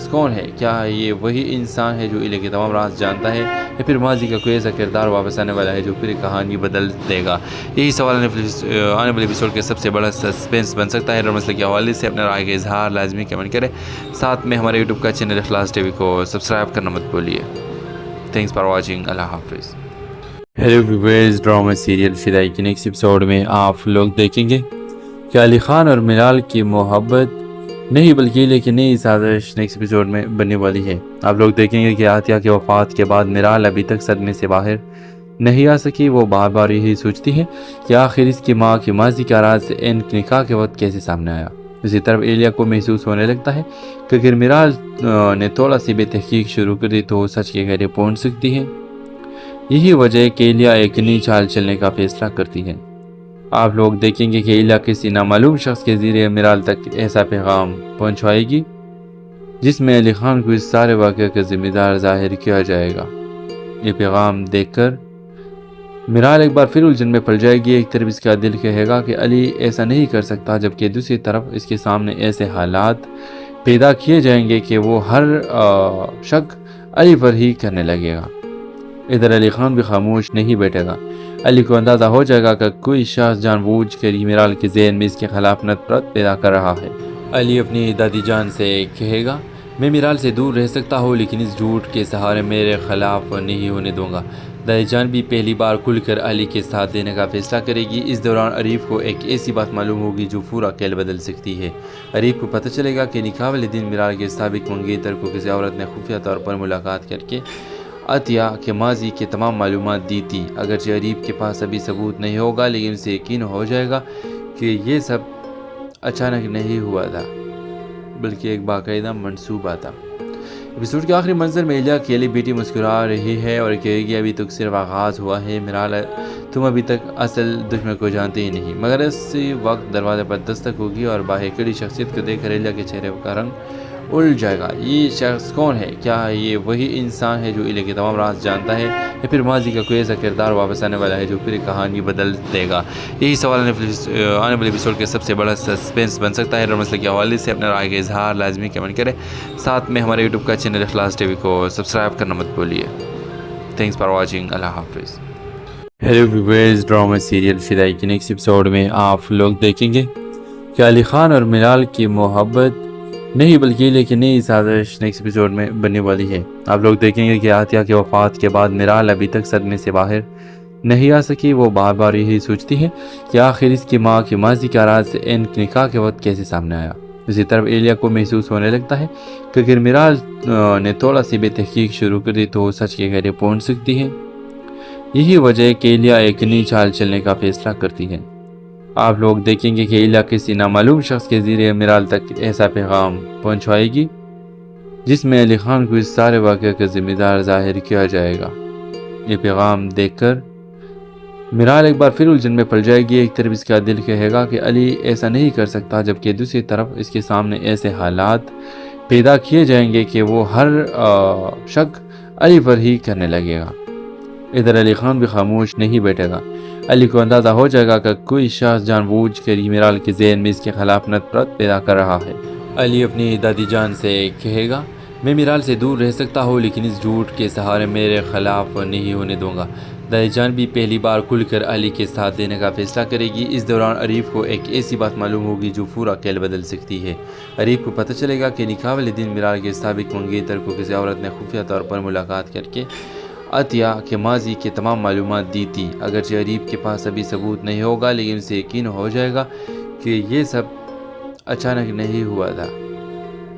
شخص کون ہے؟ کیا یہ وہی انسان ہے جو الہ کے تمام راز جانتا ہے، یا پھر ماضی کا کوئی ایسا کردار واپس آنے والا ہے جو پوری کہانی بدل دے گا؟ یہی سوال آنے والے ایپیسوڈ کے سب سے بڑا سسپینس بن سکتا ہے۔ اور مسئلے کے حوالے سے اپنے رائے کا اظہار لازمی کمنٹ کریں، ساتھ میں ہمارے یوٹیوب کا چینل اخلاص ٹی وی کو سبسکرائب کرنا مت بھولیے۔ تھینکس فار واچنگ، اللہ حافظ۔ ہیلو ویورز، ڈرامہ سیریل فدائی کے نیکسٹ ایپیسوڈ میں آپ لوگ دیکھیں گے کہ علی خان اور ملال کی محبت نہیں بلکہ لیکن نئی سازش نیکسٹ ایپیسوڈ میں بننے والی ہے۔ آپ لوگ دیکھیں گے کہ عاطیہ کی وفات کے بعد ملال ابھی تک صدمے سے باہر نہیں آ سکی۔ وہ بار بار یہی سوچتی ہے کہ آخر اس کی ماں کی ماضی کا راز ان نکاح کے وقت کیسے سامنے آیا۔ اسی طرف ایلیا کو محسوس ہونے لگتا ہے کہ اگر ملال نے تھوڑا سی بے تحقیق شروع کر دی تو وہ سچ کے گہرے پہنچ سکتی ہے۔ یہی وجہ ہے کہ ایلیا ایک نئی چال چلنے کا فیصلہ کرتی ہے۔ آپ لوگ دیکھیں گے کہ ایلیا کسی نامعلوم شخص کے ذریعے ملال تک ایسا پیغام پہنچوائے گی جس میں علی خان کو اس سارے واقعے کا ذمہ دار ظاہر کیا جائے گا۔ یہ پیغام دیکھ کر ملال ایک بار پھر الجھن میں پڑ جائے گی۔ ایک طرف اس کا دل کہے گا کہ علی ایسا نہیں کر سکتا، جبکہ دوسری طرف اس کے سامنے ایسے حالات پیدا کیے جائیں گے کہ وہ ہر شک علی پر ہی کرنے لگے گا۔ ادھر علی خان بھی خاموش نہیں بیٹھے گا۔ علی کو اندازہ ہو جائے گا کہ کوئی شخص جان بوجھ کر ہی ملال کے ذہن میں اس کے خلاف نفرت پیدا کر رہا ہے۔ علی اپنی دادی جان سے کہے گا، میں ملال سے دور رہ سکتا ہوں لیکن اس جھوٹ کے سہارے میرے خلاف نہیں ہونے دوں گا۔ دادی جان بھی پہلی بار کھل کر علی کے ساتھ دینے کا فیصلہ کرے گی۔ اس دوران عریف کو ایک ایسی بات معلوم ہوگی جو پورا کھیل بدل سکتی ہے۔ عریف کو پتہ چلے گا کہ نکاح والے دن ملال کے سابق منگیتر کو کسی عورت نے خفیہ طور پر ملاقات کر کے عاطیہ کے ماضی کے تمام معلومات دی تھی۔ اگرچہ عریف کے پاس ابھی ثبوت نہیں ہوگا لیکن اسے یقین ہو جائے گا کہ یہ سب اچانک نہیں ہوا تھا بلکہ ایک باقاعدہ منصوبہ تھا۔ ایپیسوڈ کے آخری منظر میں ایلیا کی علی بیٹی مسکرا رہی ہے اور کہے گی، ابھی تک صرف آغاز ہوا ہے ملال، تم ابھی تک اصل دشمن کو جانتے ہی نہیں۔ مگر اسی وقت دروازے پر دستک ہوگی اور باہر کھڑی شخصیت کو دیکھ کر ایلیا کے چہرے کا رنگ الجھ جائے گا۔ یہ شخص کون ہے؟ کیا یہ وہی انسان ہے جو الہ کے تمام راز جانتا ہے، یا پھر ماضی کا کوئی ایسا کردار واپس آنے والا ہے جو پوری کہانی بدل دے گا؟ یہی سوال آنے والے ایپیسوڈ کے سب سے بڑا سسپینس بن سکتا ہے۔ اور مسئلے کے حوالے سے اپنے رائے کا اظہار لازمی کمنٹ کریں، ساتھ میں ہمارے یوٹیوب کا چینل اخلاص ٹی وی کو سبسکرائب کرنا مت بھولیے۔ تھینکس فار واچنگ، اللہ حافظ۔ ہیلو ویورز، ڈرامہ سیریل فدائی کے نیکسٹ ایپیسوڈ میں آپ لوگ دیکھیں گے کہ علی خان اور ملال کی محبت نہیں بلکہ لیکن نئی سازش نیکسٹ ایپیسوڈ میں بننے والی ہے۔ آپ لوگ دیکھیں گے کہ عاطیہ کی وفات کے بعد ملال ابھی تک صدمے سے باہر نہیں آ سکی۔ وہ بار بار یہی سوچتی ہے کہ آخر اس کی ماں کی ماضی کا راز ان نکاح کے وقت کیسے سامنے آیا۔ اسی طرف ایلیا کو محسوس ہونے لگتا ہے کہ اگر ملال نے تھوڑا سی بے تحقیق شروع کر دی تو وہ سچ کے گہرے پہنچ سکتی ہے۔ یہی وجہ ہے کہ ایلیا ایک نئی چال چلنے کا فیصلہ کرتی ہے۔ آپ لوگ دیکھیں گے کہ ایلیا کسی نامعلوم شخص کے ذریعے ملال تک ایسا پیغام پہنچوائے گی جس میں علی خان کو اس سارے واقعے کا ذمہ دار ظاہر کیا جائے گا۔ یہ پیغام دیکھ کر ملال ایک بار پھر الجھن میں پڑ جائے گی۔ ایک طرف اس کا دل کہے گا کہ علی ایسا نہیں کر سکتا، جبکہ دوسری طرف اس کے سامنے ایسے حالات پیدا کیے جائیں گے کہ وہ ہر شک علی پر ہی کرنے لگے گا۔ ادھر علی خان بھی خاموش نہیں بیٹھے گا۔ علی کو اندازہ ہو جائے گا کہ کوئی شخص جان بوجھ کر ہی ملال کے ذہن میں اس کے خلاف نفرت پیدا کر رہا ہے۔ علی اپنی دادی جان سے کہے گا، میں ملال سے دور رہ سکتا ہوں لیکن اس جھوٹ کے سہارے میرے خلاف نہیں ہونے دوں گا۔ دادی جان بھی پہلی بار کھل کر علی کے ساتھ دینے کا فیصلہ کرے گی۔ اس دوران عریف کو ایک ایسی بات معلوم ہوگی جو پورا کھیل بدل سکتی ہے۔ عریف کو پتہ چلے گا کہ نکاح والے دن ملال کے سابق منگیتر کو کسی عورت نے خفیہ طور پر ملاقات کر کے عاطیہ کے ماضی کے تمام معلومات دی تھی۔ اگرچہ عریف کے پاس ابھی ثبوت نہیں ہوگا لیکن اسے یقین ہو جائے گا کہ یہ سب اچانک نہیں ہوا تھا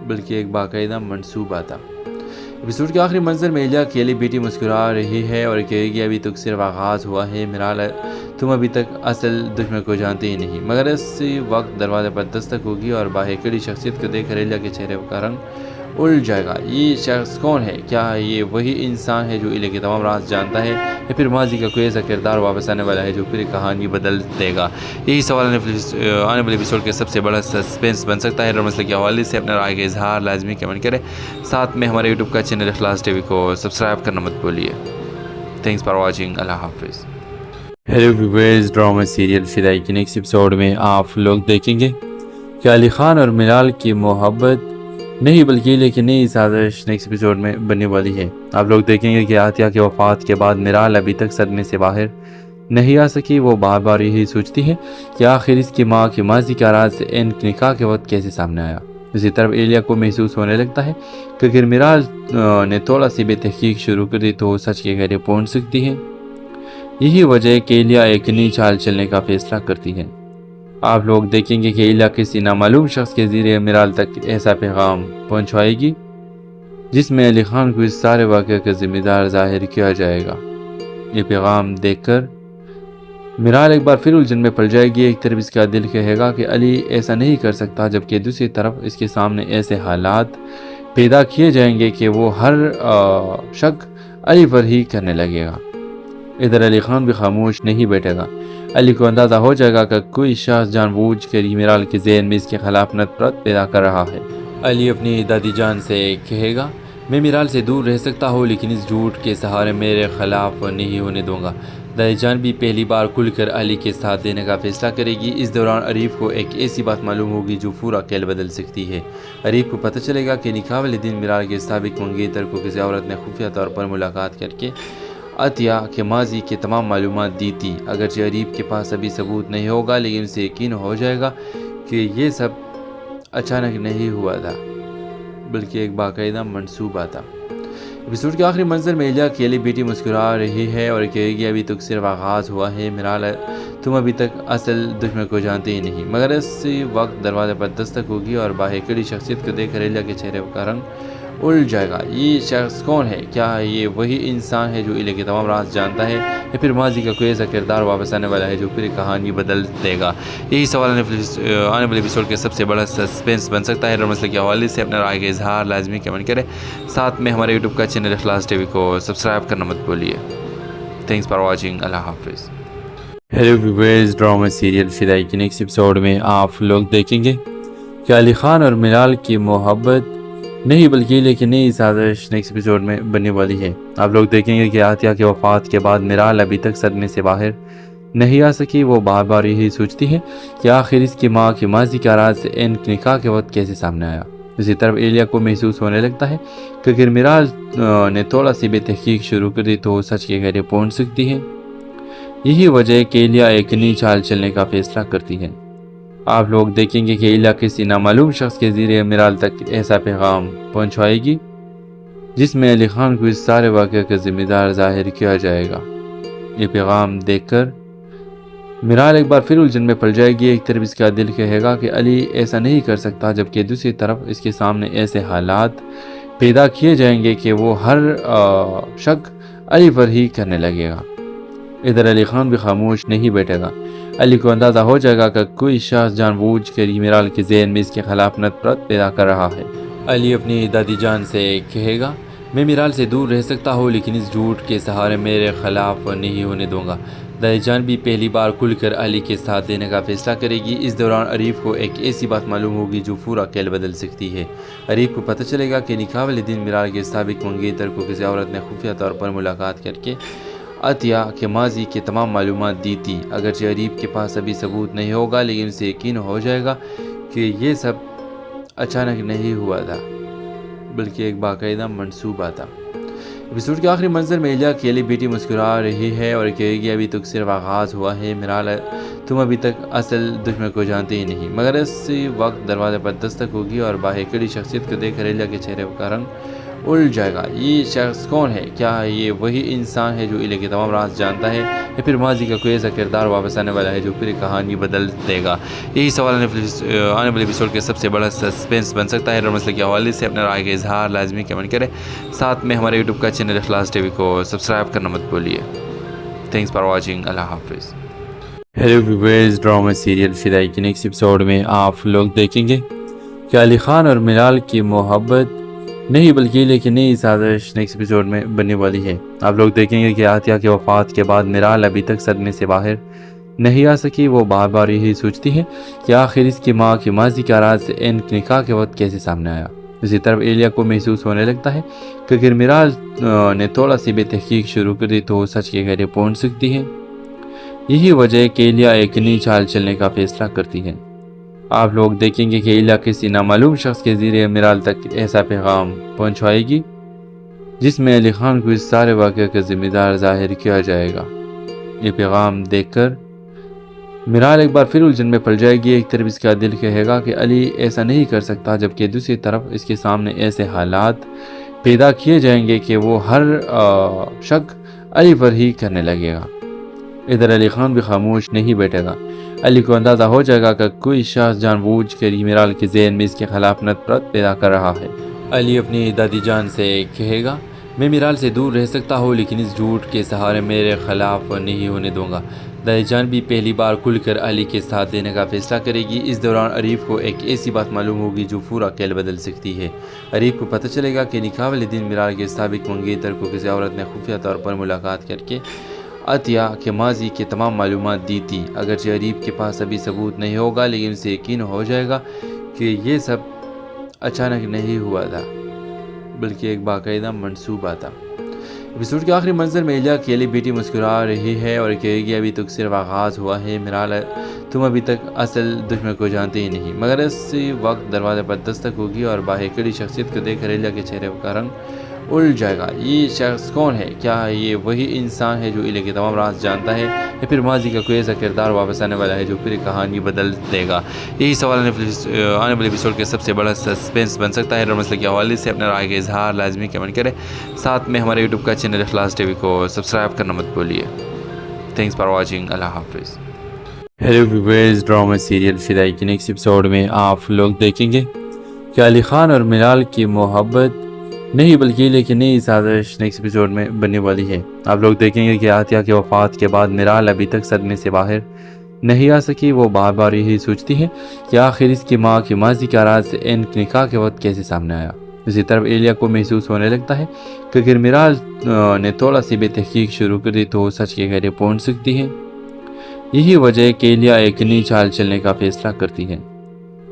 بلکہ ایک باقاعدہ منصوبہ تھا۔ ایپیسوڈ کے آخری منظر میں ایلیا کی علی بیٹی مسکرا رہی ہے اور کہے گی، ابھی تک صرف آغاز ہوا ہے ملال، تم ابھی تک اصل دشمن کو جانتے ہی نہیں۔ مگر اسی وقت دروازے پر دستک ہوگی اور باہر کھڑی شخصیت کو دیکھ کر ایلیا کے چہرے کا رنگ الجھ جائے گا۔ یہ شخص کون ہے؟ کیا یہ وہی انسان ہے جو الہ کے تمام راز جانتا ہے، یا پھر ماضی کا کوئی ایسا کردار واپس آنے والا ہے جو پوری کہانی بدل دے گا؟ یہی سوال آنے والے ایپیسوڈ کے سب سے بڑا سسپینس بن سکتا ہے۔ اور مسئلے کے حوالے سے اپنے رائے کا اظہار لازمی کمنٹ کریں، ساتھ میں ہمارے یوٹیوب کا چینل اخلاص ٹی وی کو سبسکرائب کرنا مت بھولیے۔ تھینکس فار واچنگ، اللہ حافظ۔ ہیلو ویورز، ڈرامہ سیریل فدائی کے نیکسٹ ایپیسوڈ میں آپ لوگ دیکھیں گے کہ علی خان اور ملال کی محبت نہیں بلکہ لیکن نئی سازش نیکسٹ ایپیسوڈ میں بننے والی ہے۔ آپ لوگ دیکھیں گے کہ عاطیہ کی وفات کے بعد میرال ابھی تک صدمے سے باہر نہیں آ سکی۔ وہ بار بار یہی سوچتی ہے کہ آخر اس کی ماں کی ماضی کا راز ان نکاح کے وقت کیسے سامنے آیا۔ اسی طرف ایلیا کو محسوس ہونے لگتا ہے کہ اگر میرال نے تھوڑا سی بے تحقیق شروع کر دی تو وہ سچ کے گہرے پہنچ سکتی ہے۔ یہی وجہ ہے کہ ایلیا ایک نئی چال چلنے کا فیصلہ کرتی ہے۔ آپ لوگ دیکھیں گے کہ ایلیا کسی نامعلوم شخص کے ذریعے میرال تک ایسا پیغام پہنچوائے گی جس میں علی خان کو اس سارے واقعے کا ذمہ دار ظاہر کیا جائے گا۔ یہ پیغام دیکھ کر میرال ایک بار پھر الجھن میں پڑ جائے گی۔ ایک طرف اس کا دل کہے گا کہ علی ایسا نہیں کر سکتا، جبکہ دوسری طرف اس کے سامنے ایسے حالات پیدا کیے جائیں گے کہ وہ ہر شک علی پر ہی کرنے لگے گا۔ ادھر علی خان بھی خاموش نہیں بیٹھے گا۔ علی کو اندازہ ہو جائے گا کہ کوئی شخص جان بوجھ کر میرال کے ذہن میں اس کے خلاف نفرت پیدا کر رہا ہے۔ علی اپنی دادی جان سے کہے گا، میں میرال سے دور رہ سکتا ہوں لیکن اس جھوٹ کے سہارے میرے خلاف نہیں ہونے دوں گا۔ دادی جان بھی پہلی بار کھل کر علی کے ساتھ دینے کا فیصلہ کرے گی۔ اس دوران عریف کو ایک ایسی بات معلوم ہوگی جو پورا کھیل بدل سکتی ہے۔ عریف کو پتہ چلے گا کہ نکاح والے دن میرال کے سابق منگیتر کو کسی عورت نے خفیہ طور پر ملاقات کر کے عطیہ کے ماضی کے تمام معلومات دی تھی۔ اگرچہ عریف کے پاس ابھی ثبوت نہیں ہوگا لیکن اسے یقین ہو جائے گا کہ یہ سب اچانک نہیں ہوا تھا بلکہ ایک باقاعدہ منصوبہ تھا۔ ایپیسوڈ کے آخری منظر میں ایلیا کی علی بیٹی مسکرا رہی ہے اور کہے گی، ابھی تک صرف آغاز ہوا ہے میرال، تم ابھی تک اصل دشمن کو جانتے ہی نہیں۔ مگر اسی وقت دروازے پر دستک ہوگی اور باہر کھڑی شخصیت کو دیکھ کر ایلیا کے چہرے کا رنگ الجھ جائے گا۔ یہ شخص کون ہے؟ کیا یہ وہی انسان ہے جو ایلیا کے تمام راز جانتا ہے یا پھر ماضی کا کوئی ایسا کردار واپس آنے والا ہے جو پوری کہانی بدل دے گا؟ یہی سوال آنے والے ایپیسوڈ کے سب سے بڑا سسپینس بن سکتا ہے۔ ہر مسئلے کے حوالے سے اپنے رائے کا اظہار لازمی کمنٹ کریں، ساتھ میں ہمارے یوٹیوب کا چینل اخلاص ٹی وی کو سبسکرائب کرنا مت بھولیے۔ تھینکس فار واچنگ، اللہ حافظ۔ ہیلو ویورز، ڈرامہ سیریل فدائی کے نیکسٹ ایپیسوڈ میں آپ لوگ دیکھیں گے کہ علی خان اور میرال کی محبت نہیں بلکہ لیکن نئی سازش نیکسٹ ایپیسوڈ میں بننے والی ہے۔ آپ لوگ دیکھیں گے کہ عاطیہ کی وفات کے بعد میرال ابھی تک صدمے سے باہر نہیں آ سکی۔ وہ بار بار یہی سوچتی ہے کہ آخر اس کی ماں کی ماضی کا راز ان نکاح کے وقت کیسے سامنے آیا۔ اسی طرف ایلیا کو محسوس ہونے لگتا ہے کہ اگر میرال نے تھوڑا سی بے تحقیق شروع کر دی تو وہ سچ کے گہرے پہنچ سکتی ہے۔ یہی وجہ ہے کہ ایلیا ایک نئی چال چلنے کا فیصلہ کرتی ہے۔ آپ لوگ دیکھیں گے کہ ایلیا کسی نامعلوم شخص کے ذریعے میرال تک ایسا پیغام پہنچوائے گی جس میں علی خان کو اس سارے واقعے کا ذمہ دار ظاہر کیا جائے گا۔ یہ پیغام دیکھ کر میرال ایک بار پھر الجھن میں پڑ جائے گی۔ ایک طرف اس کا دل کہے گا کہ علی ایسا نہیں کر سکتا، جبکہ دوسری طرف اس کے سامنے ایسے حالات پیدا کیے جائیں گے کہ وہ ہر شک علی پر ہی کرنے لگے گا۔ ادھر علی خان بھی خاموش نہیں بیٹھے گا۔ علی کو اندازہ ہو جائے گا کہ کوئی شخص جان بوجھ کر میرال کے ذہن میں اس کے خلاف نفرت پیدا کر رہا ہے۔ علی اپنی دادی جان سے کہے گا، میں میرال سے دور رہ سکتا ہوں لیکن اس جھوٹ کے سہارے میرے خلاف نہیں ہونے دوں گا۔ دادی جان بھی پہلی بار کھل کر علی کے ساتھ دینے کا فیصلہ کرے گی۔ اس دوران عریف کو ایک ایسی بات معلوم ہوگی جو پورا کھیل بدل سکتی ہے۔ عریف کو پتہ چلے گا کہ نکاح والے دن میرال کے سابق منگیتر کو کسی عورت نے خفیہ طور پر ملاقات کر کے عطیہ کے ماضی کے تمام معلومات دی تھی۔ اگرچہ عریف کے پاس ابھی ثبوت نہیں ہوگا لیکن اسے یقین ہو جائے گا کہ یہ سب اچانک نہیں ہوا تھا بلکہ ایک باقاعدہ منصوبہ تھا۔ ایپیسوڈ کے آخری منظر میں ایلیا کی علی بیٹی مسکرا رہی ہے اور کہے گی، ابھی تک صرف آغاز ہوا ہے میرال، تم ابھی تک اصل دشمن کو جانتے ہی نہیں۔ مگر اسی وقت دروازے پر دستک ہوگی اور باہر کھڑی شخصیت کو دیکھ کر ایلیا کے چہرے کا رنگ الجھ جائے گا۔ یہ شخص کون ہے؟ کیا یہ وہی انسان ہے جو ایلیا کے تمام راز جانتا ہے یا پھر ماضی کا کوئی ایسا کردار واپس آنے والا ہے جو پوری کہانی بدل دے گا؟ یہی سوال آنے والے ایپیسوڈ کے سب سے بڑا سسپینس بن سکتا ہے۔ ہر مسئلے کے حوالے سے اپنے رائے کا اظہار لازمی کمنٹ کریں، ساتھ میں ہمارے یوٹیوب کا چینل اخلاص ٹی وی کو سبسکرائب کرنا مت بھولیے۔ تھینکس فار واچنگ، اللہ حافظ۔ ہیلو ویورز، ڈرامہ سیریل فدائی کے نیکسٹ ایپیسوڈ میں آپ لوگ دیکھیں گے کہ علی خان اور میرال کی محبت نہیں بلکہ لیکن نئی سازش نیکسٹ ایپیسوڈ میں بننے والی ہے۔ آپ لوگ دیکھیں گے کہ عاطیہ کی وفات کے بعد میرال ابھی تک صدمے سے باہر نہیں آ سکی۔ وہ بار بار یہی سوچتی ہے کہ آخر اس کی ماں کی ماضی کا راز ان نکاح کے وقت کیسے سامنے آیا۔ اسی طرف ایلیا کو محسوس ہونے لگتا ہے کہ اگر میرال نے تھوڑا سی بے تحقیق شروع کر دی تو وہ سچ کے گہرے پہنچ سکتی ہے۔ یہی وجہ ہے کہ ایلیا ایک نئی چال چلنے کا فیصلہ کرتی ہے۔ آپ لوگ دیکھیں گے کہ ایلیا کسی نامعلوم شخص کے ذریعے میرال تک ایسا پیغام پہنچوائے گی جس میں علی خان کو اس سارے واقعے کا ذمہ دار ظاہر کیا جائے گا۔ یہ پیغام دیکھ کر میرال ایک بار پھر الجھن میں پڑ جائے گی۔ ایک طرف اس کا دل کہے گا کہ علی ایسا نہیں کر سکتا، جبکہ دوسری طرف اس کے سامنے ایسے حالات پیدا کیے جائیں گے کہ وہ ہر شک علی پر ہی کرنے لگے گا۔ ادھر علی خان بھی خاموش نہیں بیٹھے گا۔ علی کو اندازہ ہو جائے گا کہ کوئی شخص جان بوجھ کر ہی میرال کے ذہن میں اس کے خلاف نفرت پیدا کر رہا ہے۔ علی اپنی دادی جان سے کہے گا، میں میرال سے دور رہ سکتا ہوں لیکن اس جھوٹ کے سہارے میرے خلاف نہیں ہونے دوں گا۔ دادی جان بھی پہلی بار کھل کر علی کے ساتھ دینے کا فیصلہ کرے گی۔ اس دوران عریف کو ایک ایسی بات معلوم ہوگی جو پورا کھیل بدل سکتی ہے۔ عریف کو پتہ چلے گا کہ نکاح والے دن میرال کے سابق منگیتر کو کسی عورت نے خفیہ طور پر ملاقات کر کے عطیہ کے ماضی کے تمام معلومات دی تھی۔ اگرچہ عریف کے پاس ابھی ثبوت نہیں ہوگا لیکن اسے یقین ہو جائے گا کہ یہ سب اچانک نہیں ہوا تھا بلکہ ایک باقاعدہ منصوبہ تھا۔ ایپیسوڈ کے آخری منظر میں ایلیا کی علی بیٹی مسکرا رہی ہے اور کہے گی، ابھی تک صرف آغاز ہوا ہے میرال، تم ابھی تک اصل دشمن کو جانتے ہی نہیں۔ مگر اسی وقت دروازے پر دستک ہوگی اور باہر کھڑی شخصیت کو دیکھ کر ایلیا کے چہرے کا رنگ الجھ جائے گا۔ یہ شخص کون ہے؟ کیا یہ وہی انسان ہے جو ایلیا کے تمام راز جانتا ہے یا پھر ماضی کا کوئی ایسا کردار واپس آنے والا ہے جو پوری کہانی بدل دے گا؟ یہی سوال آنے والے ایپیسوڈ کے سب سے بڑا سسپینس بن سکتا ہے۔ اور مسئلے کے حوالے سے اپنے رائے کا اظہار لازمی کمنٹ کریں، ساتھ میں ہمارے یوٹیوب کا چینل اخلاص ٹی وی کو سبسکرائب کرنا مت بھولیے۔ تھینکس فار واچنگ، اللہ حافظ۔ ہیلو ویورز، ڈرامہ سیریل فدائی کے نیکسٹ ایپیسوڈ میں آپ لوگ دیکھیں گے کہ علی خان اور میرال کی محبت نہیں بلکہ لیکن نئی سازش نیکسٹ ایپیسوڈ میں بننے والی ہے۔ آپ لوگ دیکھیں گے کہ عطیہ کی وفات کے بعد میرال ابھی تک صدمے سے باہر نہیں آ سکی۔ وہ بار بار یہی سوچتی ہے کہ آخر اس کی ماں کی ماضی کا راز ان نکاح کے وقت کیسے سامنے آیا۔ اسی طرف ایلیا کو محسوس ہونے لگتا ہے کہ اگر میرال نے تھوڑا سی بے تحقیق شروع کر دی تو وہ سچ کے گہرے پہنچ سکتی ہے۔ یہی وجہ ہے کہ ایلیا ایک نئی چال چلنے کا فیصلہ کرتی ہے۔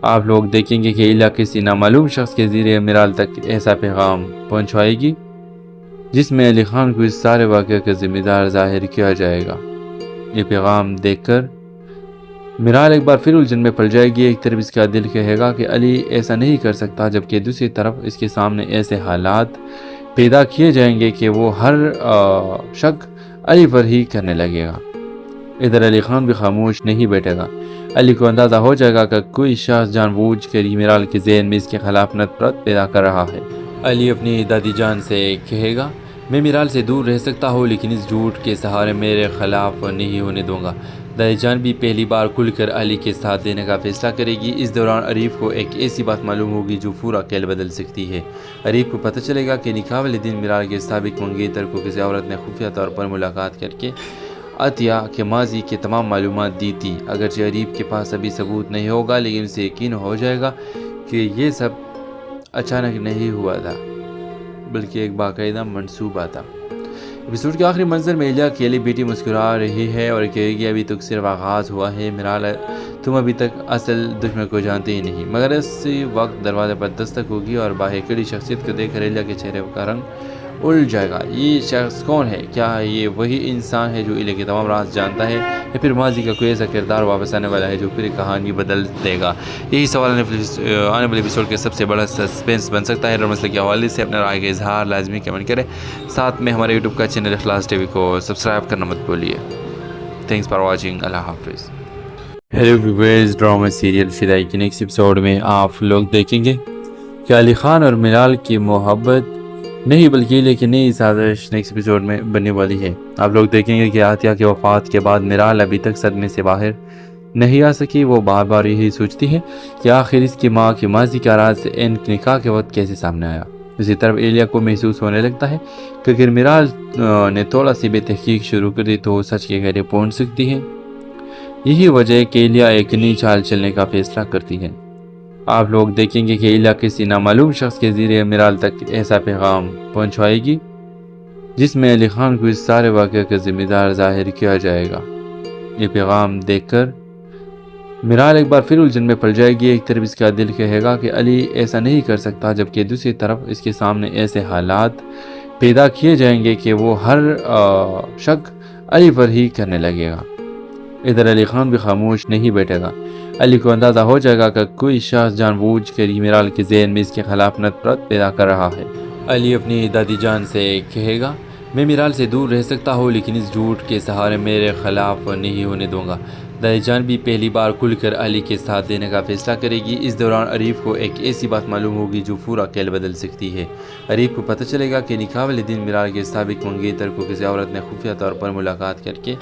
آپ لوگ دیکھیں گے کہ ایلیا کسی نامعلوم شخص کے ذریعے میرال تک ایسا پیغام پہنچوائے گی جس میں علی خان کو اس سارے واقعے کا ذمہ دار ظاہر کیا جائے گا۔ یہ پیغام دیکھ کر میرال ایک بار پھر الجھن میں پڑ جائے گی۔ ایک طرف اس کا دل کہے گا کہ علی ایسا نہیں کر سکتا، جبکہ دوسری طرف اس کے سامنے ایسے حالات پیدا کیے جائیں گے کہ وہ ہر شک علی پر ہی کرنے لگے گا۔ ادھر علی خان بھی خاموش نہیں بیٹھے گا۔ علی کو اندازہ ہو جائے گا کہ کوئی شخص جان بوجھ کر ہی میرال کے ذہن میں اس کے خلاف نفرت پیدا کر رہا ہے۔ علی اپنی دادی جان سے کہے گا، میں میرال سے دور رہ سکتا ہوں لیکن اس جھوٹ کے سہارے میرے خلاف نہیں ہونے دوں گا۔ دادی جان بھی پہلی بار کھل کر علی کے ساتھ دینے کا فیصلہ کرے گی۔ اس دوران عریف کو ایک ایسی بات معلوم ہوگی جو پورا کھیل بدل سکتی ہے۔ عریف کو پتہ چلے گا کہ نکاح والے دن میرال کے سابق منگیتر کو کسی عورت نے خفیہ طور پر ملاقات کر کے عطیہ کے ماضی کے تمام معلومات دی تھی۔ اگرچہ عریف کے پاس ابھی ثبوت نہیں ہوگا لیکن اسے یقین ہو جائے گا کہ یہ سب اچانک نہیں ہوا تھا بلکہ ایک باقاعدہ منصوبہ تھا۔ ایپیسوڈ کے آخری منظر میں ایلیا کی علی بیٹی مسکرا رہی ہے اور کہے گی، ابھی تک صرف آغاز ہوا ہے میرال، تم ابھی تک اصل دشمن کو جانتے ہی نہیں۔ مگر اسی وقت دروازے پر دستک ہوگی اور باہر کھڑی شخصیت کو دیکھ کر ایلیا کے چہرے کا رنگ الجھ جائے گا۔ یہ شخص کون ہے؟ کیا یہ وہی انسان ہے جو ایلیا کے تمام راز جانتا ہے یا پھر ماضی کا کوئی ایسا کردار واپس آنے والا ہے جو پوری کہانی بدل دے گا؟ یہی سوال آنے والے ایپیسوڈ کے سب سے بڑا سسپینس بن سکتا ہے۔ اور مسئلے کے حوالے سے اپنے رائے کا اظہار لازمی کمنٹ کریں، ساتھ میں ہمارے یوٹیوب کا چینل اخلاص ٹی وی کو سبسکرائب کرنا مت بھولیے۔ تھینکس فار واچنگ، اللہ حافظ۔ ہیلو ویورز، ڈرامہ سیریل فدائی کے نیکسٹ ایپیسوڈ میں آپ لوگ دیکھیں گے کہ علی خان اور میرال کی محبت نہیں بلکہ لیکن نئی سازش نیکسٹ ایپیسوڈ میں بننے والی ہے۔ آپ لوگ دیکھیں گے کہ عطیہ کی وفات کے بعد میرال ابھی تک صدمے سے باہر نہیں آ سکی۔ وہ بار بار یہی سوچتی ہے کہ آخر اس کی ماں کی ماضی کا راز ان نکاح کے وقت کیسے سامنے آیا۔ اسی طرف ایلیا کو محسوس ہونے لگتا ہے کہ اگر میرال نے تھوڑا سی بے تحقیق شروع کر دی تو وہ سچ کے گہرے پہنچ سکتی ہے۔ یہی وجہ ہے کہ ایلیا ایک نئی چال چلنے کا فیصلہ کرتی ہے۔ آپ لوگ دیکھیں گے کہ ایلیا کسی نامعلوم شخص کے ذریعے میرال تک ایسا پیغام پہنچوائے گی جس میں علی خان کو اس سارے واقعے کا ذمہ دار ظاہر کیا جائے گا۔ یہ پیغام دیکھ کر میرال ایک بار پھر الجھن میں پڑ جائے گی۔ ایک طرف اس کا دل کہے گا کہ علی ایسا نہیں کر سکتا، جبکہ دوسری طرف اس کے سامنے ایسے حالات پیدا کیے جائیں گے کہ وہ ہر شک علی پر ہی کرنے لگے گا۔ ادھر علی خان بھی خاموش نہیں بیٹھے گا۔ علی کو اندازہ ہو جائے گا کہ کوئی شخص جان بوجھ کر ہی میرال کے ذہن میں اس کے خلاف نفرت پیدا کر رہا ہے۔ علی اپنی دادی جان سے کہے گا، میں میرال سے دور رہ سکتا ہوں لیکن اس جھوٹ کے سہارے میرے خلاف نہیں ہونے دوں گا۔ دادی جان بھی پہلی بار کھل کر علی کے ساتھ دینے کا فیصلہ کرے گی۔ اس دوران عریف کو ایک ایسی بات معلوم ہوگی جو پورا کھیل بدل سکتی ہے۔ عریف کو پتہ چلے گا کہ نکاح والے دن میرال کے سابق منگیتر کو کسی عورت نے خفیہ طور پر ملاقات کر کے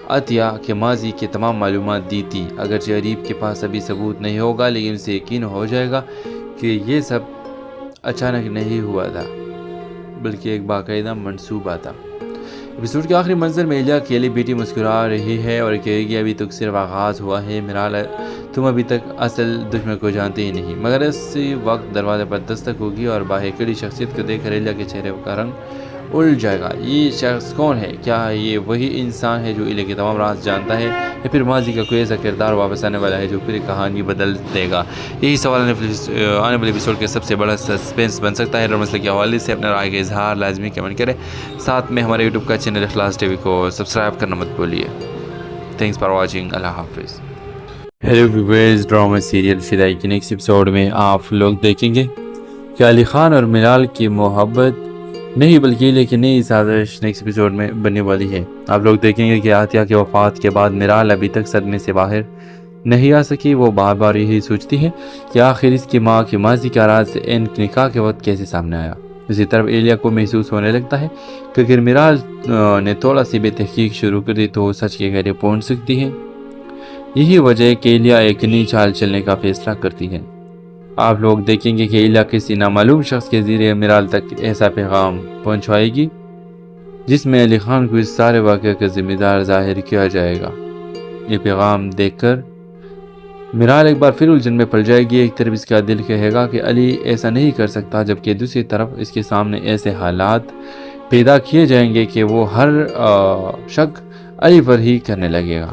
عطیہ کے ماضی کے تمام معلومات دی تھی۔ اگرچہ عریف کے پاس ابھی ثبوت نہیں ہوگا لیکن اسے یقین ہو جائے گا کہ یہ سب اچانک نہیں ہوا تھا بلکہ ایک باقاعدہ منصوبہ تھا۔ ایپیسوڈ کے آخری منظر میں ایلیا اکیلی بیٹی مسکرا رہی ہے اور کہے گی، ابھی تک صرف آغاز ہوا ہے میرال، تم ابھی تک اصل دشمن کو جانتے ہی نہیں۔ مگر اسی وقت دروازے پر دستک ہوگی اور باہر کھڑی شخصیت کو دیکھ کر ایلیا کے چہرے کا رنگ الجھ جائے گا۔ یہ شخص کون ہے؟ کیا یہ وہی انسان ہے جو ایلیا کے تمام راز جانتا ہے یا پھر ماضی کا کوئی ایسا کردار واپس آنے والا ہے جو پوری کہانی بدل دے گا؟ یہی سوال آنے والے ایپیسوڈ کے سب سے بڑا سسپینس بن سکتا ہے۔ اور مسئلے کے حوالے سے اپنے رائے کا اظہار لازمی کمنٹ کریں، ساتھ میں ہمارے یوٹیوب کا چینل اخلاص ٹی وی کو سبسکرائب کرنا مت بھولیے۔ تھینکس فار واچنگ، اللہ حافظ۔ ہیلو ویورز، ڈرامہ سیریل فدائی کے نیکسٹ ایپیسوڈ میں آپ لوگ دیکھیں گے کہ علی خان اور میرال کی محبت نہیں بلکہ لیکن نئی سازش نیکسٹ ایپیسوڈ میں بننے والی ہے۔ آپ لوگ دیکھیں گے کہ عطیہ کی وفات کے بعد میرال ابھی تک صدمے سے باہر نہیں آ سکی۔ وہ بار بار یہی سوچتی ہے کہ آخر اس کی ماں کے ماضی کا راز ان نکاح کے وقت کیسے سامنے آیا۔ اسی طرف ایلیا کو محسوس ہونے لگتا ہے کہ اگر میرال نے تھوڑا سی بے تحقیق شروع کر دی تو وہ سچ کے گہرے پہنچ سکتی ہے۔ یہی وجہ ہے کہ ایلیا ایک نئی چال چلنے کا فیصلہ کرتی ہے۔ آپ لوگ دیکھیں گے کہ ایلیا کسی نامعلوم شخص کے ذریعے میرال تک ایسا پیغام پہنچوائے گی جس میں علی خان کو اس سارے واقعے کا ذمہ دار ظاہر کیا جائے گا۔ یہ پیغام دیکھ کر میرال ایک بار پھر الجھن میں پڑ جائے گی۔ ایک طرف اس کا دل کہے گا کہ علی ایسا نہیں کر سکتا، جبکہ دوسری طرف اس کے سامنے ایسے حالات پیدا کیے جائیں گے کہ وہ ہر شک علی پر ہی کرنے لگے گا۔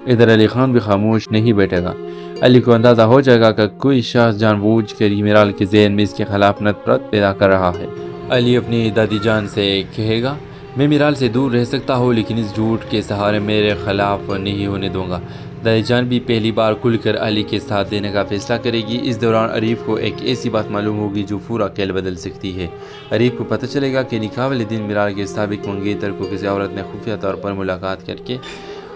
ادھر علی خان بھی خاموش نہیں بیٹھے گا۔ علی کو اندازہ ہو جائے گا کہ کوئی شخص جان بوجھ کر ہی میرال کے ذہن میں اس کے خلاف نفرت پیدا کر رہا ہے۔ علی اپنی دادی جان سے کہے گا، میں میرال سے دور رہ سکتا ہوں لیکن اس جھوٹ کے سہارے میرے خلاف نہیں ہونے دوں گا۔ دادی جان بھی پہلی بار کھل کر علی کے ساتھ دینے کا فیصلہ کرے گی۔ اس دوران عریف کو ایک ایسی بات معلوم ہوگی جو پورا کھیل بدل سکتی ہے۔ عریف کو پتہ چلے گا کہ نکاح والے دن میرال کے سابق منگیتر کو کسی عورت نے خفیہ طور پر ملاقات کر کے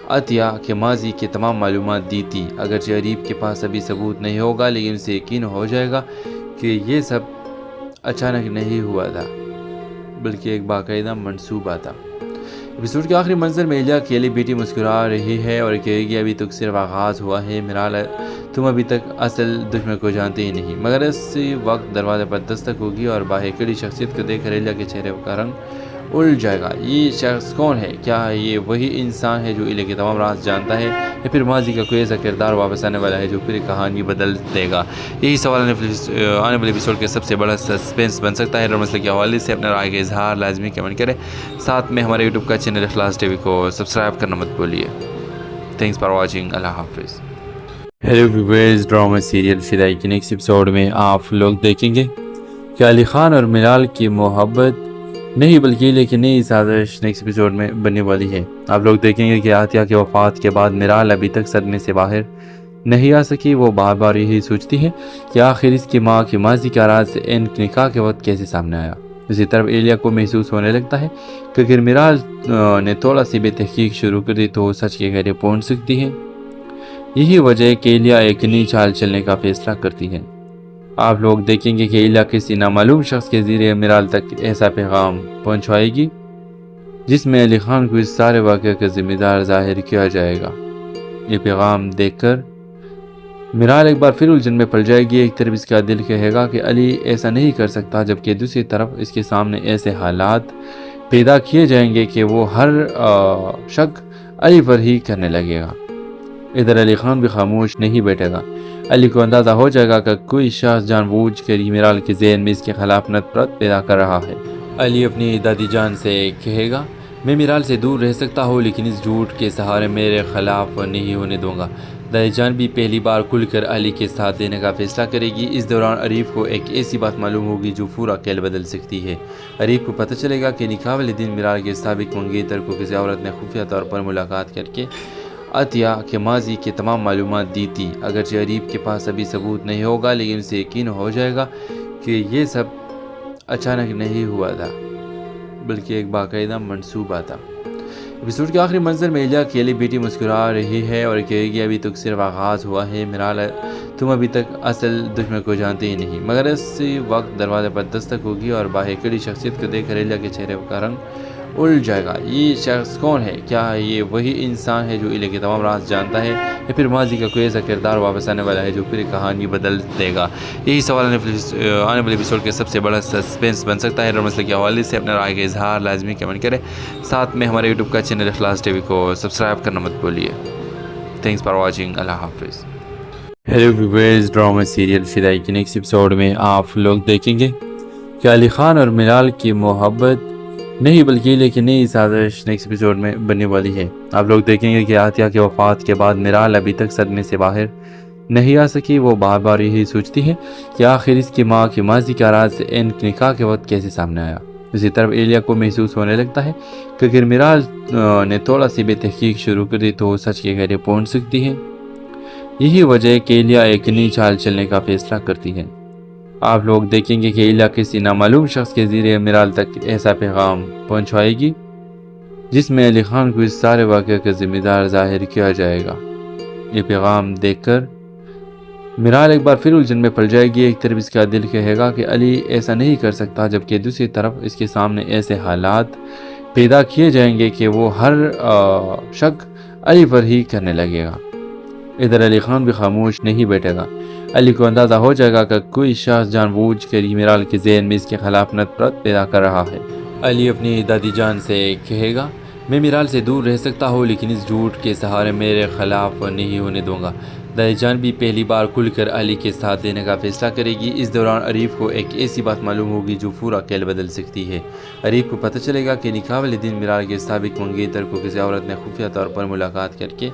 عطیہ کے ماضی کے تمام معلومات دی تھی۔ اگرچہ عریف کے پاس ابھی ثبوت نہیں ہوگا لیکن اسے یقین ہو جائے گا کہ یہ سب اچانک نہیں ہوا تھا بلکہ ایک باقاعدہ منصوبہ تھا۔ ایپیسوڈ کے آخری منظر میں ایلیا اکیلی بیٹی مسکرا رہی ہے اور کہے گی، ابھی تک صرف آغاز ہوا ہے میرال، تم ابھی تک اصل دشمن کو جانتے ہی نہیں۔ مگر اسی وقت دروازے پر دستک ہوگی اور باہر کھڑی شخصیت کو دیکھ کر ایلیا کے چہرے کا رنگ الجھ جائے گا۔ یہ شخص کون ہے؟ کیا یہ وہی انسان ہے جو ایلیا کے تمام راز جانتا ہے یا پھر ماضی کا کوئی ایسا کردار واپس آنے والا ہے جو پوری کہانی بدل دے گا؟ یہی سوال آنے والے ایپیسوڈ کے سب سے بڑا سسپینس بن سکتا ہے۔ اور مسئلے کے حوالے سے اپنے رائے کا اظہار لازمی کمنٹ کریں، ساتھ میں ہمارے یوٹیوب کا چینل اخلاص ٹی وی کو سبسکرائب کرنا مت بھولیے۔ تھینکس فار واچنگ، اللہ حافظ۔ ہیلو ویورز، ڈرامہ سیریل فدائی کے نیکسٹ ایپیسوڈ میں آپ لوگ دیکھیں گے کہ علی خان اور میرال کی محبت نہیں بلکہ لیکن نئی سازش نیکسٹ ایپیسوڈ میں بننے والی ہے۔ آپ لوگ دیکھیں گے کہ عطیہ کی وفات کے بعد میرال ابھی تک صدمے سے باہر نہیں آ سکی۔ وہ بار بار یہی سوچتی ہے کہ آخر اس کی ماں کے ماضی کا راز ان نکاح کے وقت کیسے سامنے آیا۔ اسی طرف ایلیا کو محسوس ہونے لگتا ہے کہ اگر میرال نے تھوڑا سی بے تحقیق شروع کر دی تو وہ سچ کے گہرے پہنچ سکتی ہے۔ یہی وجہ ہے کہ ایلیا ایک نئی چال چلنے کا فیصلہ کرتی ہے۔ آپ لوگ دیکھیں گے کہ ایلیا کسی نامعلوم شخص کے ذریعے میرال تک ایسا پیغام پہنچوائے گی جس میں علی خان کو اس سارے واقعے کا ذمہ دار ظاہر کیا جائے گا۔ یہ پیغام دیکھ کر میرال ایک بار پھر الجھن میں پڑ جائے گی۔ ایک طرف اس کا دل کہے گا کہ علی ایسا نہیں کر سکتا، جبکہ دوسری طرف اس کے سامنے ایسے حالات پیدا کیے جائیں گے کہ وہ ہر شک علی پر ہی کرنے لگے گا۔ ادھر علی خان بھی خاموش نہیں بیٹھے گا۔ علی کو اندازہ ہو جائے گا کہ کوئی شخص جان بوجھ کر ہی میرال کے ذہن میں اس کے خلاف نفرت پیدا کر رہا ہے۔ علی اپنی دادی جان سے کہے گا، میں میرال سے دور رہ سکتا ہوں لیکن اس جھوٹ کے سہارے میرے خلاف نہیں ہونے دوں گا۔ دادی جان بھی پہلی بار کھل کر علی کے ساتھ دینے کا فیصلہ کرے گی۔ اس دوران عریف کو ایک ایسی بات معلوم ہوگی جو پورا کھیل بدل سکتی ہے۔ عریف کو پتہ چلے گا کہ نکاح والے دن میرال کے سابق منگیتر کو کسی عورت نے خفیہ طور پر ملاقات کر کے عطیہ کے ماضی کی تمام معلومات دی تھی، اگرچہ عریف کے پاس ابھی ثبوت نہیں ہوگا لیکن اسے یقین ہو جائے گا کہ یہ سب اچانک نہیں ہوا تھا بلکہ ایک باقاعدہ منصوبہ تھا۔ ایپیسوڈ کے آخری منظر میں ایلیا اکیلی بیٹی مسکرا رہی ہے اور کہے گی ابھی تک صرف آغاز ہوا ہے میرال، تم ابھی تک اصل دشمن کو جانتے ہی نہیں۔ مگر اسی وقت دروازے پر دستک ہوگی اور باہر کھڑی شخصیت کو دیکھ کر ایلیا کے چہرے کا رنگ الجھ جائے گا۔ یہ شخص کون ہے؟ کیا یہ وہی انسان ہے جو ایلیا کے تمام راز جانتا ہے، یا پھر ماضی کا کوئی ایسا کردار واپس آنے والا ہے جو پوری کہانی بدل دے گا؟ یہی سوال آنے والے ایپیسوڈ کے سب سے بڑا سسپینس بن سکتا ہے۔ اور مسئلے کے حوالے سے اپنے رائے کا اظہار لازمی کمنٹ کریں، ساتھ میں ہمارے یوٹیوب کا چینل اخلاص ٹی وی کو سبسکرائب کرنا مت بھولیے۔ تھینکس فار واچنگ، اللہ حافظ۔ ہیلو ویورز، ڈرامہ سیریل فدائی کے نیکسٹ ایپیسوڈ میں آپ لوگ دیکھیں گے کہ علی خان اور میرال کی محبت نہیں بلکہ ایلیا کی نئی سازش نیکسٹ ایپیسوڈ میں بننے والی ہے۔ آپ لوگ دیکھیں گے کہ عطیہ کی وفات کے بعد میرال ابھی تک صدمے سے باہر نہیں آ سکی۔ وہ بار بار یہی سوچتی ہے کہ آخر اس کی ماں کی ماضی کا راز ان نکاح کے وقت کیسے سامنے آیا۔ اسی طرف ایلیا کو محسوس ہونے لگتا ہے کہ اگر میرال نے تھوڑا سی بے تحقیق شروع کر دی تو وہ سچ کے گہرے پہنچ سکتی ہے۔ یہی وجہ ہے کہ ایلیا ایک نئی چال چلنے کا فیصلہ کرتی ہے۔ آپ لوگ دیکھیں گے کہ ایلیا کسی نامعلوم شخص کے ذریعے میرال تک ایسا پیغام پہنچوائے گی جس میں علی خان کو اس سارے واقعے کا ذمہ دار ظاہر کیا جائے گا۔ یہ پیغام دیکھ کر میرال ایک بار پھر الجھن میں پڑ جائے گی۔ ایک طرف اس کا دل کہے گا کہ علی ایسا نہیں کر سکتا، جبکہ دوسری طرف اس کے سامنے ایسے حالات پیدا کیے جائیں گے کہ وہ ہر شک علی پر ہی کرنے لگے گا۔ ادھر علی خان بھی خاموش نہیں بیٹھے گا۔ علی کو اندازہ ہو جائے گا کہ کوئی شخص جان بوجھ کر میرال کے ذہن میں اس کے خلاف نفرت پیدا کر رہا ہے۔ علی اپنی دادی جان سے کہے گا، میں میرال سے دور رہ سکتا ہوں لیکن اس جھوٹ کے سہارے میرے خلاف نہیں ہونے دوں گا۔ دادی جان بھی پہلی بار کھل کر علی کے ساتھ دینے کا فیصلہ کرے گی۔ اس دوران عریف کو ایک ایسی بات معلوم ہوگی جو پورا کھیل بدل سکتی ہے۔ عریف کو پتہ چلے گا کہ نکاح والے دن میرال کے سابق منگیتر کو کسی عورت نے خفیہ طور پر ملاقات کر کے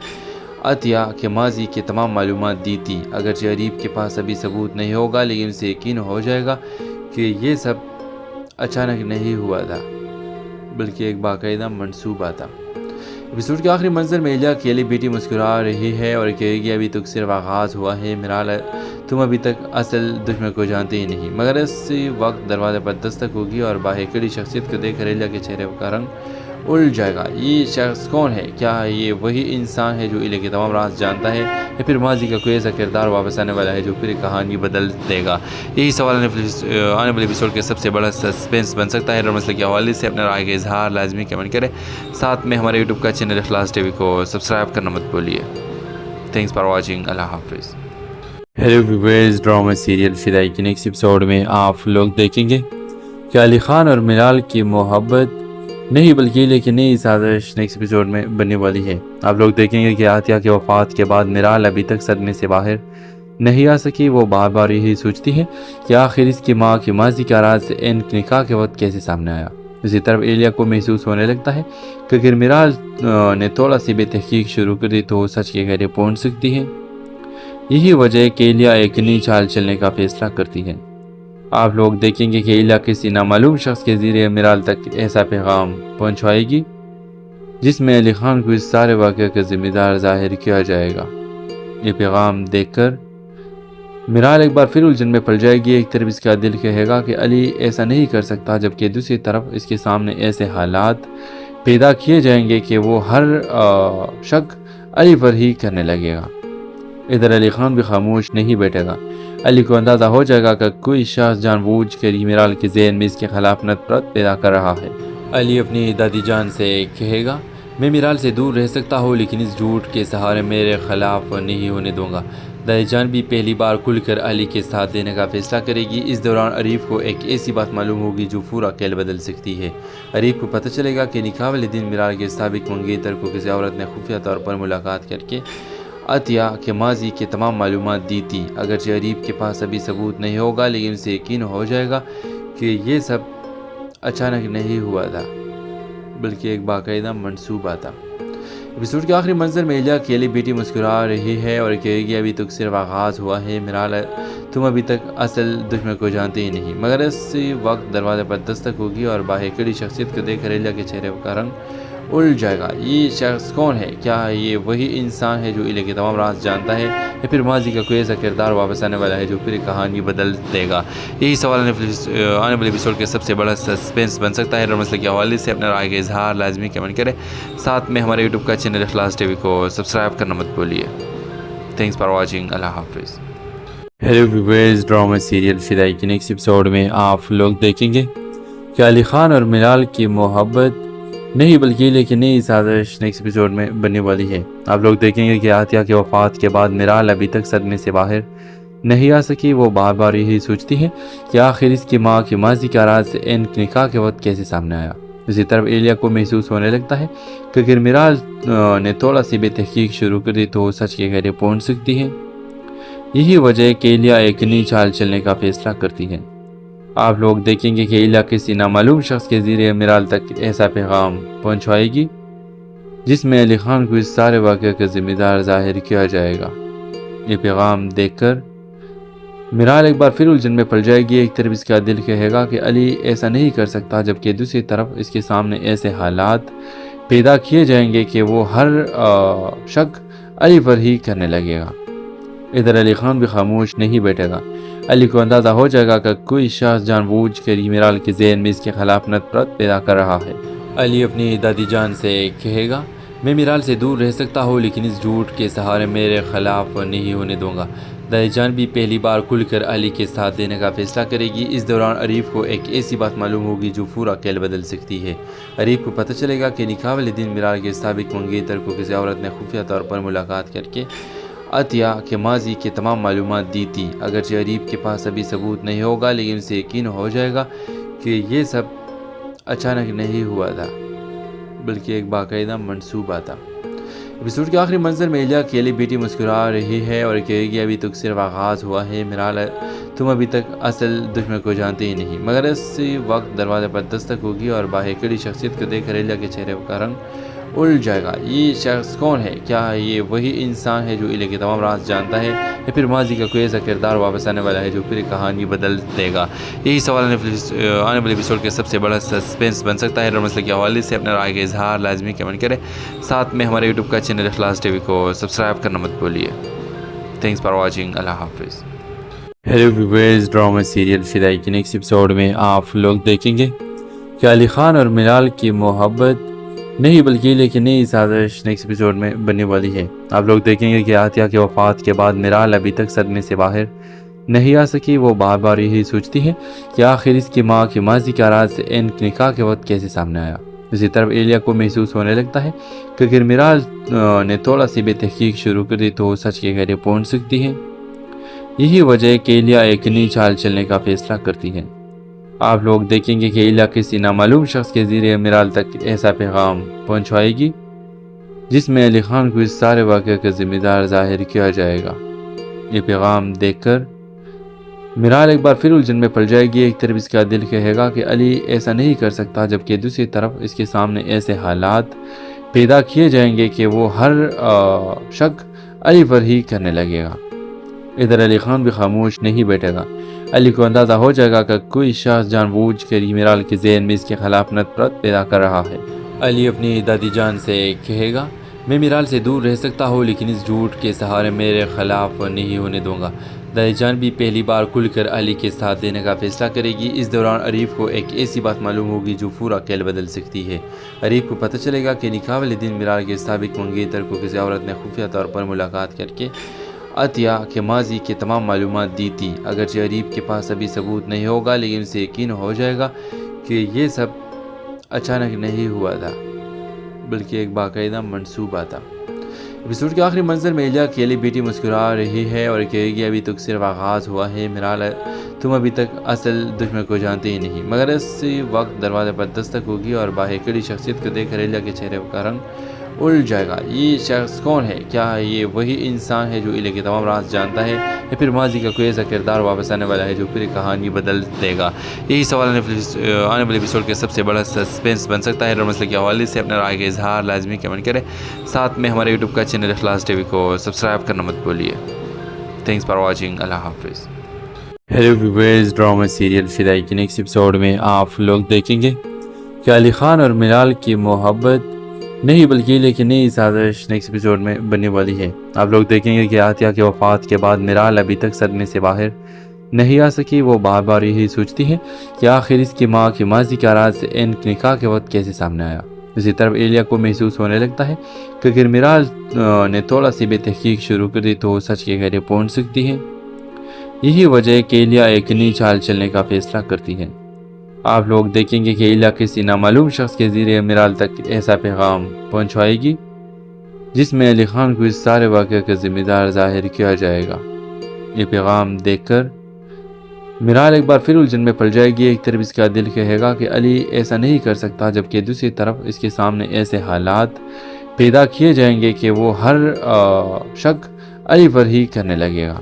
عطیہ کے ماضی کی تمام معلومات دی تھی، اگرچہ عریف کے پاس ابھی ثبوت نہیں ہوگا لیکن اسے یقین ہو جائے گا کہ یہ سب اچانک نہیں ہوا تھا بلکہ ایک باقاعدہ منصوبہ تھا۔ ایپیسوڈ کے آخری منظر میں ایلیا اکیلی بیٹی مسکرا رہی ہے اور کہے گی ابھی تک صرف آغاز ہوا ہے میرال، تم ابھی تک اصل دشمن کو جانتے ہی نہیں۔ مگر اسی وقت دروازے پر دستک ہوگی اور باہر کھڑی شخصیت کو دیکھ کر ایلیا کے چہرے کا رنگ الجھ جائے گا۔ یہ شخص کون ہے؟ کیا یہ وہی انسان ہے جو ایلیا کے تمام راز جانتا ہے، یا پھر ماضی کا کوئی ایسا کردار واپس آنے والا ہے جو پوری کہانی بدل دے گا؟ یہی سوال آنے والے ایپیسوڈ کے سب سے بڑا سسپینس بن سکتا ہے۔ اور مسئلے کے حوالے سے اپنے رائے کا اظہار لازمی کمنٹ کریں، ساتھ میں ہمارے یوٹیوب کا چینل اخلاص ٹی وی کو سبسکرائب کرنا مت بھولیے۔ تھینکس فار واچنگ، اللہ حافظ۔ ہیلو ویورز، ڈرامہ سیریل فدائی کے نیکسٹ ایپیسوڈ میں آپ لوگ دیکھیں گے کہ علی خان اور میرال کی محبت نہیں بلکہ ایلیا کی نئی سازش نیکسٹ ایپیسوڈ میں بننے والی ہے۔ آپ لوگ دیکھیں گے کہ عطیہ کی وفات کے بعد میرال ابھی تک صدمے سے باہر نہیں آ سکی۔ وہ بار بار یہی سوچتی ہے کہ آخر اس کی ماں کی ماضی کا راز ان نکاح کے وقت کیسے سامنے آیا۔ اسی طرف ایلیا کو محسوس ہونے لگتا ہے کہ اگر میرال نے تھوڑا سی بے تحقیق شروع کر دی تو وہ سچ کے گہرے پہنچ سکتی ہے۔ یہی وجہ ہے کہ ایلیا ایک نئی چال چلنے کا فیصلہ کرتی ہے۔ آپ لوگ دیکھیں گے کہ ایلیا کسی نامعلوم شخص کے ذریعے میرال تک ایسا پیغام پہنچوائے گی جس میں علی خان کو اس سارے واقعے کا ذمہ دار ظاہر کیا جائے گا۔ یہ پیغام دیکھ کر میرال ایک بار پھر الجھن میں پڑ جائے گی۔ ایک طرف اس کا دل کہے گا کہ علی ایسا نہیں کر سکتا، جبکہ دوسری طرف اس کے سامنے ایسے حالات پیدا کیے جائیں گے کہ وہ ہر شک علی پر ہی کرنے لگے گا۔ ادھر علی خان بھی خاموش نہیں بیٹھے گا۔ علی کو اندازہ ہو جائے گا کہ کوئی شخص جان بوجھ کر میرال کے ذہن میں اس کے خلاف نفرت پیدا کر رہا ہے۔ علی اپنی دادی جان سے کہے گا، میں میرال سے دور رہ سکتا ہوں لیکن اس جھوٹ کے سہارے میرے خلاف نہیں ہونے دوں گا۔ دادی جان بھی پہلی بار کھل کر علی کے ساتھ دینے کا فیصلہ کرے گی۔ اس دوران عریف کو ایک ایسی بات معلوم ہوگی جو پورا کھیل بدل سکتی ہے۔ عریف کو پتہ چلے گا کہ نکاح والے دن میرال کے سابق منگیتر کو کسی عورت نے خفیہ طور پر ملاقات کر کے عطیہ کے ماضی کی تمام معلومات دی تھی، اگرچہ عریف کے پاس ابھی ثبوت نہیں ہوگا لیکن اسے یقین ہو جائے گا کہ یہ سب اچانک نہیں ہوا تھا بلکہ ایک باقاعدہ منصوبہ تھا۔ ایپیسوڈ کے آخری منظر میں ایلیا اکیلی بیٹی مسکرا رہی ہے اور کہے گی ابھی تک صرف آغاز ہوا ہے میرال، تم ابھی تک اصل دشمن کو جانتے ہی نہیں۔ مگر اسی وقت دروازے پر دستک ہوگی اور باہر کھڑی شخصیت کو دیکھ کر ایلیا کے چہرے کا رنگ الجھ جائے گا یہ شخص کون ہے، کیا یہ وہی انسان ہے جو الہ کے تمام راز جانتا ہے، یا پھر ماضی کا کوئی ایسا کردار واپس آنے والا ہے جو پوری کہانی بدل دے گا؟ یہی سوال آنے والے ایپیسوڈ کے سب سے بڑا سسپینس بن سکتا ہے۔ اور مسئلے کے حوالے سے اپنے رائے کا اظہار لازمی کمنٹ کریں، ساتھ میں ہمارے یوٹیوب کا چینل اخلاص ٹی وی کو سبسکرائب کرنا مت بھولیے۔ تھینکس فار واچنگ، اللہ حافظ۔ ہیلو ویورز، ڈرامہ سیریل فدائی کے نیکسٹ ایپیسوڈ میں آپ لوگ دیکھیں گے کہ علی خان اور ملال کی محبت نہیں بلکہ لیکن نئی سازش نیکسٹ ایپیسوڈ میں بننے والی ہے۔ آپ لوگ دیکھیں گے کہ عاطیہ کی وفات کے بعد ملال ابھی تک صدمے سے باہر نہیں آ سکی۔ وہ بار بار یہی سوچتی ہے کہ آخر اس کی ماں کے ماضی کا راز ان نکاح کے وقت کیسے سامنے آیا۔ اسی طرف ایلیا کو محسوس ہونے لگتا ہے کہ اگر ملال نے تھوڑا سی بے تحقیق شروع کر دی تو وہ سچ کے گہرے پہنچ سکتی ہے۔ یہی وجہ ہے کہ ایلیا ایک نئی چال چلنے کا فیصلہ کرتی ہے۔ آپ لوگ دیکھیں گے کہ ایلیا کسی نامعلوم شخص کے ذریعے ملال تک ایسا پیغام پہنچوائے گی جس میں علی خان کو اس سارے واقعے کا ذمہ دار ظاہر کیا جائے گا۔ یہ پیغام دیکھ کر ملال ایک بار پھر الجھن میں پڑ جائے گی۔ ایک طرف اس کا دل کہے گا کہ علی ایسا نہیں کر سکتا، جبکہ دوسری طرف اس کے سامنے ایسے حالات پیدا کیے جائیں گے کہ وہ ہر شک علی پر ہی کرنے لگے گا۔ ادھر علی خان بھی خاموش نہیں بیٹھے گا۔ علی کو اندازہ ہو جائے گا کہ کوئی شخص جان بوجھ کر ہی ملال کے ذہن میں اس کے خلاف نفرت پیدا کر رہا ہے۔ علی اپنی دادی جان سے کہے گا، میں ملال سے دور رہ سکتا ہوں لیکن اس جھوٹ کے سہارے میرے خلاف نہیں ہونے دوں گا۔ دادی جان بھی پہلی بار کھل کر علی کے ساتھ دینے کا فیصلہ کرے گی۔ اس دوران عریف کو ایک ایسی بات معلوم ہوگی جو پورا کھیل بدل سکتی ہے۔ عریف کو پتہ چلے گا کہ نکاح والے دن ملال کے سابق منگیتر کو کسی عورت نے خفیہ طور پر ملاقات کر کے عطیہ کے ماضی کے تمام معلومات دی تھی۔ اگرچہ عریف کے پاس ابھی ثبوت نہیں ہوگا لیکن اسے یقین ہو جائے گا کہ یہ سب اچانک نہیں ہوا تھا بلکہ ایک باقاعدہ منصوبہ تھا۔ ایپیسوڈ کے آخری منظر میں ایلیا اکیلی بیٹی مسکرا رہی ہے اور کہے گی، ابھی تک صرف آغاز ہوا ہے ملال، تم ابھی تک اصل دشمن کو جانتے ہی نہیں۔ مگر اسی وقت دروازے پر دستک ہوگی اور باہر کھڑی شخصیت کو دیکھ کر ایلیا کے چہرے کا رنگ الجھ جائے گا یہ شخص کون ہے، کیا یہ وہی انسان ہے جو الہ کے تمام راز جانتا ہے، یا پھر ماضی کا کوئی ایسا کردار واپس آنے والا ہے جو پوری کہانی بدل دے گا؟ یہی سوال آنے والے ایپیسوڈ کے سب سے بڑا سسپینس بن سکتا ہے۔ اور مسئلے کے حوالے سے اپنے رائے کا اظہار لازمی کمنٹ کریں، ساتھ میں ہمارے یوٹیوب کا چینل اخلاص ٹی وی کو سبسکرائب کرنا مت بھولیے۔ تھینکس فار واچنگ، اللہ حافظ۔ ہیلو ویورز، ڈرامہ سیریل فدائی کے نیکسٹ ایپیسوڈ میں آپ لوگ دیکھیں گے کہ علی خان اور ملال کی محبت نہیں بلکہ لیکن نئی سازش نیکسٹ ایپیسوڈ میں بننے والی ہے۔ آپ لوگ دیکھیں گے کہ عاطیہ کی وفات کے بعد ملال ابھی تک صدمے سے باہر نہیں آ سکی۔ وہ بار بار یہی سوچتی ہے کہ آخر اس کی ماں کے ماضی کا راز ان نکاح کے وقت کیسے سامنے آیا۔ اسی طرف ایلیا کو محسوس ہونے لگتا ہے کہ اگر ملال نے تھوڑا سی بے تحقیق شروع کر دی تو وہ سچ کے گہرے پہنچ سکتی ہے۔ یہی وجہ ہے کہ ایلیا ایک نئی چال چلنے کا فیصلہ کرتی ہے۔ آپ لوگ دیکھیں گے کہ ایلیا کسی نامعلوم شخص کے ذریعے ملال تک ایسا پیغام پہنچوائے گی جس میں علی خان کو اس سارے واقعے کا ذمہ دار ظاہر کیا جائے گا۔ یہ پیغام دیکھ کر ملال ایک بار پھر الجھن میں پڑ جائے گی۔ ایک طرف اس کا دل کہے گا کہ علی ایسا نہیں کر سکتا، جبکہ دوسری طرف اس کے سامنے ایسے حالات پیدا کیے جائیں گے کہ وہ ہر شک علی پر ہی کرنے لگے گا۔ ادھر علی خان بھی خاموش نہیں بیٹھے گا۔ علی کو اندازہ ہو جائے گا کہ کوئی شخص جان بوجھ کر ہی ملال کے ذہن میں اس کے خلاف نفرت پیدا کر رہا ہے۔ علی اپنی دادی جان سے کہے گا، میں ملال سے دور رہ سکتا ہوں لیکن اس جھوٹ کے سہارے میرے خلاف نہیں ہونے دوں گا۔ دادی جان بھی پہلی بار کھل کر علی کے ساتھ دینے کا فیصلہ کرے گی۔ اس دوران عریف کو ایک ایسی بات معلوم ہوگی جو پورا کھیل بدل سکتی ہے۔ عریف کو پتہ چلے گا کہ نکاح والے دن ملال کے سابق منگیتر کو کسی عورت نے خفیہ طور پر ملاقات کر کے عطیہ کے ماضی کے تمام معلومات دی تھی۔ اگرچہ عریف کے پاس ابھی ثبوت نہیں ہوگا لیکن اسے یقین ہو جائے گا کہ یہ سب اچانک نہیں ہوا تھا بلکہ ایک باقاعدہ منصوبہ تھا۔ ایپیسوڈ کے آخری منظر میں ایلیا اکیلی بیٹی مسکرا رہی ہے اور کہے گی، ابھی تک صرف آغاز ہوا ہے ملال، تم ابھی تک اصل دشمن کو جانتے ہی نہیں۔ مگر اسی وقت دروازے پر دستک ہوگی اور باہر کھڑی شخصیت کو دیکھ کر ایلیا کے چہرے کا رنگ الجھ جائے گا یہ شخص کون ہے، کیا یہ وہی انسان ہے جو الہ کے تمام راز جانتا ہے، یا پھر ماضی کا کوئی ایسا کردار واپس آنے والا ہے جو پوری کہانی بدل دے گا؟ یہی سوال آنے والے ایپیسوڈ کے سب سے بڑا سسپینس بن سکتا ہے۔ اور مسئلے کے حوالے سے اپنے رائے کا اظہار لازمی کمنٹ کریں، ساتھ میں ہمارے یوٹیوب کا چینل اخلاص ٹی وی کو سبسکرائب کرنا مت بھولیے۔ تھینکس فار واچنگ، اللہ حافظ۔ ہیلو ویورز، ڈرامہ سیریل فدائی کے نیکسٹ ایپیسوڈ میں آپ لوگ دیکھیں گے کہ علی خان اور ملال کی محبت نہیں بلکہ لیکن نئی سازش نیکسٹ ایپیسوڈ میں بننے والی ہے۔ آپ لوگ دیکھیں گے کہ عاتیہ کی وفات کے بعد میرال ابھی تک صدمے سے باہر نہیں آ سکی۔ وہ بار بار یہی سوچتی ہے کہ آخر اس کی ماں کے ماضی کا راز ان نکاح کے وقت کیسے سامنے آیا۔ اسی طرف ایلیا کو محسوس ہونے لگتا ہے کہ اگر میرال نے تھوڑا سی بھی تحقیق شروع کر دی تو وہ سچ کے گہرے پہنچ سکتی ہے۔ یہی وجہ ہے کہ ایلیا ایک نئی چال چلنے کا فیصلہ کرتی ہے۔ آپ لوگ دیکھیں گے کہ ایلیا کسی نامعلوم شخص کے ذریعے میرال تک ایسا پیغام پہنچوائے گی جس میں علی خان کو اس سارے واقعے کا ذمہ دار ظاہر کیا جائے گا۔ یہ پیغام دیکھ کر میرال ایک بار پھر الجھن میں پڑ جائے گی۔ ایک طرف اس کا دل کہے گا کہ علی ایسا نہیں کر سکتا، جبکہ دوسری طرف اس کے سامنے ایسے حالات پیدا کیے جائیں گے کہ وہ ہر شک علی پر ہی کرنے لگے گا۔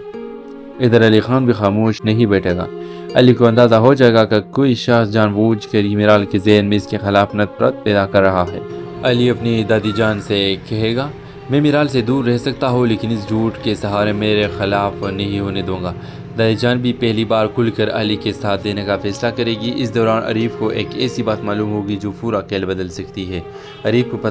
ادھر علی خان بھی خاموش نہیں بیٹھے گا۔ علی کو اندازہ ہو جائے گا کہ کوئی شخص جان بوجھ کر ہی میرال کے ذہن میں اس کے خلاف نفرت پیدا کر رہا ہے۔ علی اپنی دادی جان سے کہے گا، میں میرال سے دور رہ سکتا ہوں لیکن اس جھوٹ کے سہارے میرے خلاف نہیں ہونے دوں گا۔ دادی جان بھی پہلی بار کھل کر علی کے ساتھ دینے کا فیصلہ کرے گی۔ اس دوران عریف کو ایک ایسی بات معلوم ہوگی جو پورا کھیل بدل سکتی ہے۔ عریف کو پتہ